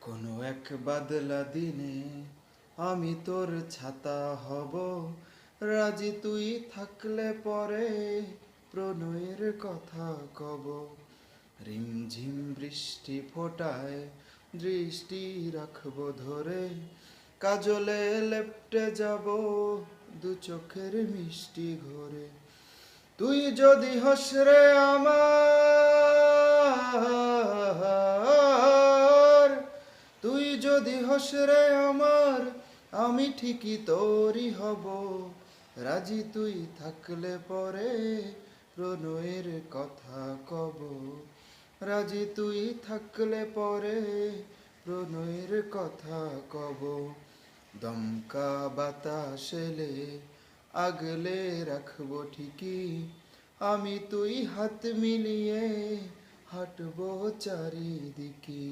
কোনো এক বাদলা দিনে আমি তোর ছাতা হব, রাজি তুই থাকলে পরে প্রণয়ের কথা কব। রিমঝিম বৃষ্টি ফোটায় দৃষ্টি রাখবো ধরে, কাজলে লেপ্টে যাব দু চোখের মিষ্টি ঘরে। তুই যদি হসরে আমার, তুই যদি হসরে আমার, আমি ঠিকই তোরই হব, রাজি তুই থাকলে পরে প্রণয়ের কথা কব। রাজি তুই থাকলে পরে প্রণয়ের কথা কব। দমকা বাতাস এলে আগলে রাখবো ঠিকই, আমি তুই হাত মিলিয়ে হাঁটবো চারিদিকে।